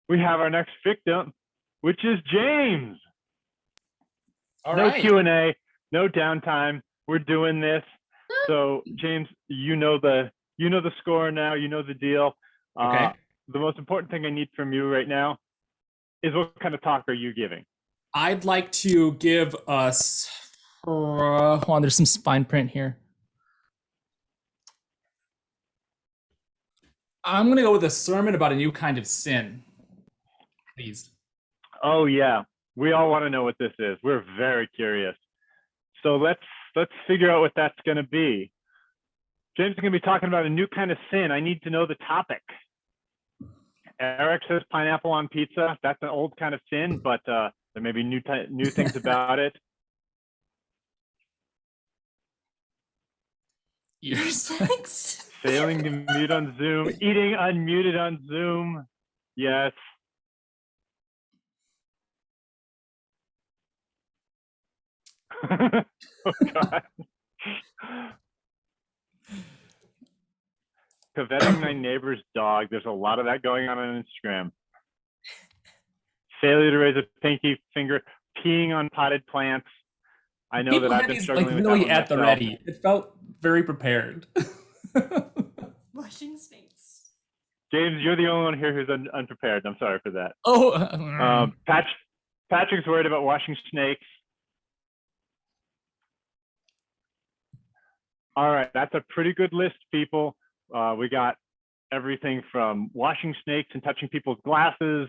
we have our next victim, which is James. All no right. Q&A, no downtime. We're doing this. So James, you know the score now. You know the deal. Okay. The most important thing I need from you right now is what kind of talk are you giving? I'd like to give us. Hold on, there's some fine print here. I'm going to go with a sermon about a new kind of sin. Please. Oh yeah, we all want to know what this is. We're very curious. So let's figure out what that's going to be. James is going to be talking about a new kind of sin. I need to know the topic. Eric says pineapple on pizza. That's an old kind of sin, but there may be new things about it. You're sex. Failing to mute on Zoom. Eating unmuted on Zoom. Yes. Oh God. Coveting my neighbor's dog. There's a lot of that going on Instagram. Failure to raise a pinky finger. Peeing on potted plants. I know People that I've had been these struggling like with really that one at the myself. ready. It felt very prepared. Washing snakes. James, you're the only one here who's unprepared. I'm sorry for that. Oh, Patrick's worried about washing snakes. All right, that's a pretty good list, people. We got everything from washing snakes and touching people's glasses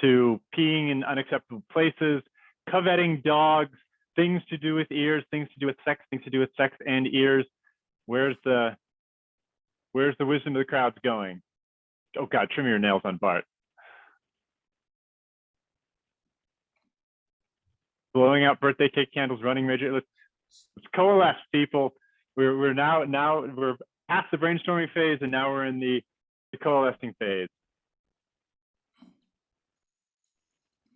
to peeing in unacceptable places, coveting dogs, things to do with ears, things to do with sex and ears. Where's the wisdom of the crowd's going? Oh God, trim your nails on Bart. Blowing out birthday cake candles, running major. Let's coalesce, people. We're now we're past the brainstorming phase, and now we're in the coalescing phase.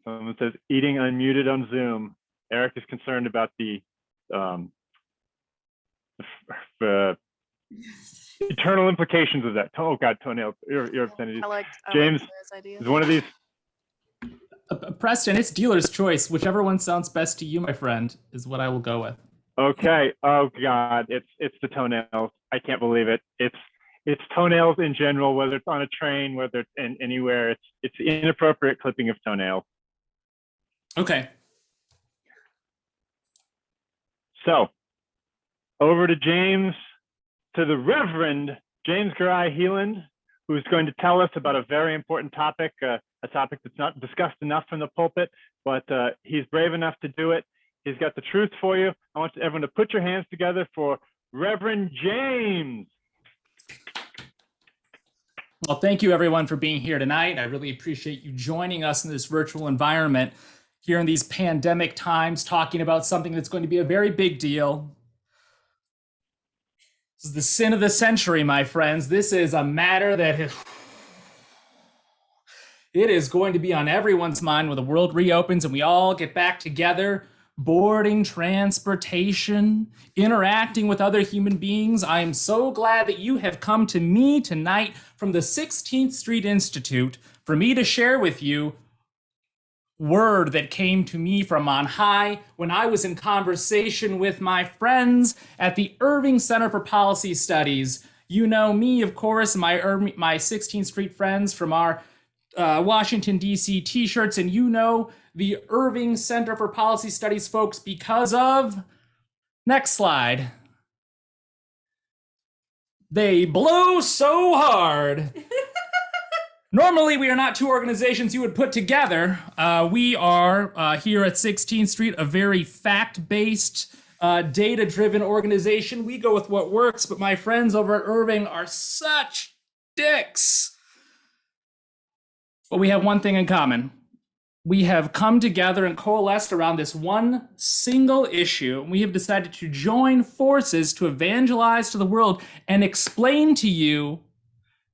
Someone says eating unmuted on Zoom. Eric is concerned about the eternal implications of that. Oh God, toenails, your obscenities. James is one of these. Preston, it's dealer's choice. Whichever one sounds best to you, my friend, is what I will go with. Okay. Oh God, it's the toenails. I can't believe it. It's toenails in general, whether it's on a train, whether it's anywhere. It's inappropriate clipping of toenails. Okay. So, over to James, to the Reverend James Garai Heeland, who's going to tell us about a very important topic, a topic that's not discussed enough from the pulpit, but he's brave enough to do it. He's got the truth for you. I want everyone to put your hands together for Reverend James. Well, thank you everyone for being here tonight. I really appreciate you joining us in this virtual environment here in these pandemic times, talking about something that's going to be a very big deal. This is the sin of the century, my friends. This is a matter that it is going to be on everyone's mind when the world reopens and we all get back together. Boarding, transportation, interacting with other human beings. I am so glad that you have come to me tonight from the 16th Street Institute for me to share with you word that came to me from on high when I was in conversation with my friends at the Irving Center for Policy Studies. You know me, of course, my 16th Street friends from our Washington, D.C. t-shirts, and you know the Irving Center for Policy Studies folks because of, next slide, they blow so hard. Normally, we are not two organizations you would put together. We are here at 16th Street, a very fact-based, data-driven organization. We go with what works, but my friends over at Irving are such dicks. But we have one thing in common. We have come together and coalesced around this one single issue. We have decided to join forces to evangelize to the world and explain to you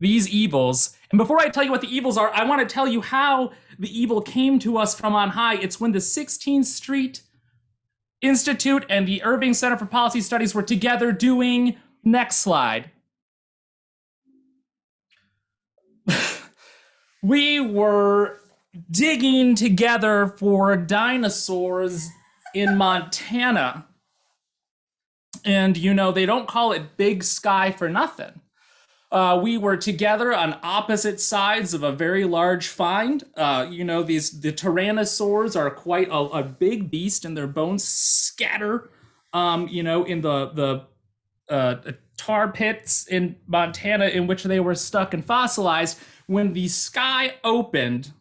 these evils. And before I tell you what the evils are, I want to tell you how the evil came to us from on high. It's when the 16th Street Institute and the Irving Center for Policy Studies were together doing, next slide. We were digging together for dinosaurs in Montana. And, you know, they don't call it Big Sky for nothing. We were together on opposite sides of a very large find. You know, the tyrannosaurs are quite a big beast, and their bones scatter, you know, in the tar pits in Montana in which they were stuck and fossilized. When the sky opened,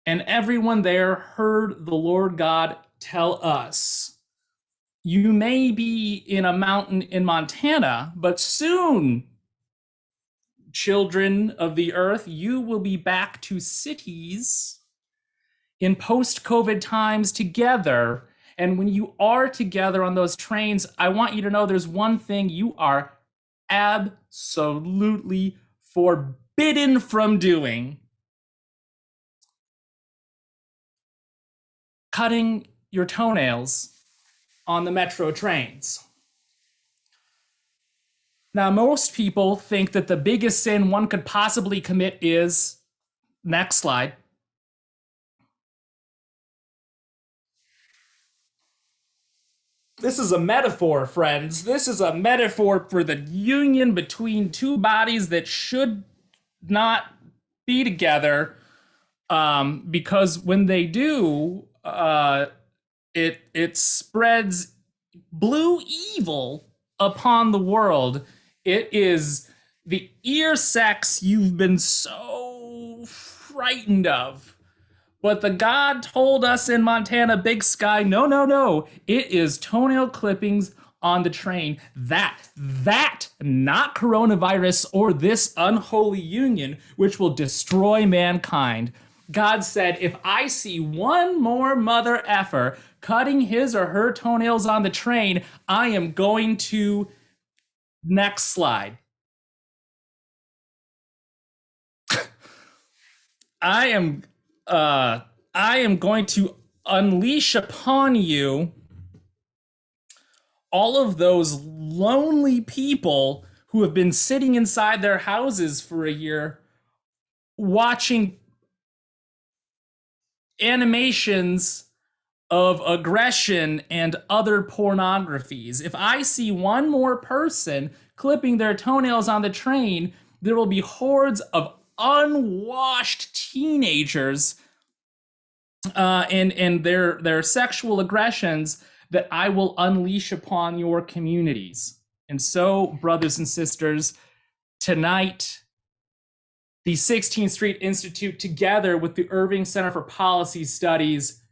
and everyone there heard the Lord God tell us, "You may be in a mountain in Montana, but soon, children of the earth, you will be back to cities in post-COVID times together. And when you are together on those trains, I want you to know there's one thing you are absolutely forbidden from doing: cutting your toenails on the metro trains." Now, most people think that the biggest sin one could possibly commit is, next slide, this is a metaphor, friends. This is a metaphor for the union between two bodies that should not be together, because when they do, it spreads blue evil upon the world. It is the ear sex you've been so frightened of. But the God told us in Montana, Big Sky, no, no, no. It is toenail clippings on the train. That, not coronavirus or this unholy union, which will destroy mankind. God said, if I see one more mother effer cutting his or her toenails on the train, I am going to... Next slide. I am going to unleash upon you all of those lonely people who have been sitting inside their houses for a year watching animations of aggression and other pornographies. If I see one more person clipping their toenails on the train, there will be hordes of unwashed teenagers and their sexual aggressions that I will unleash upon your communities. And so, brothers and sisters, tonight, the 16th Street Institute, together with the Irving Center for Policy Studies,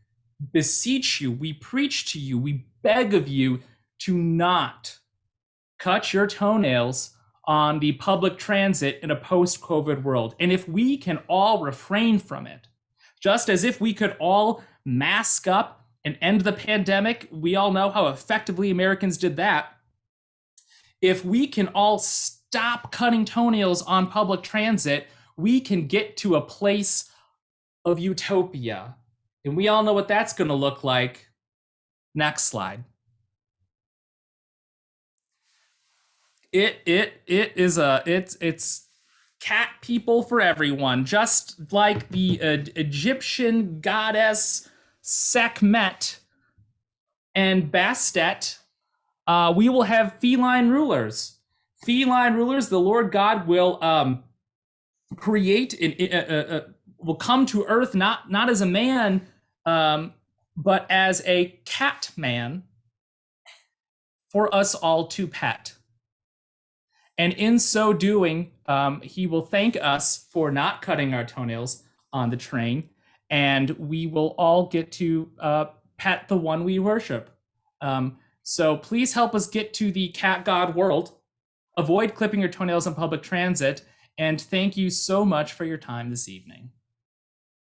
beseech you, we preach to you, we beg of you to not cut your toenails on the public transit in a post-COVID world. And if we can all refrain from it, just as if we could all mask up and end the pandemic, we all know how effectively Americans did that. If we can all stop cutting toenails on public transit, we can get to a place of utopia. And we all know what that's going to look like. Next slide. It's cat people for everyone, just like the Egyptian goddess Sekhmet and Bastet. We will have feline rulers. Feline rulers, the Lord God will create will come to earth not as a man, but as a cat man for us all to pet. And in so doing, he will thank us for not cutting our toenails on the train, and we will all get to pet the one we worship. So please help us get to the cat god world. Avoid clipping your toenails on public transit, and thank you so much for your time this evening.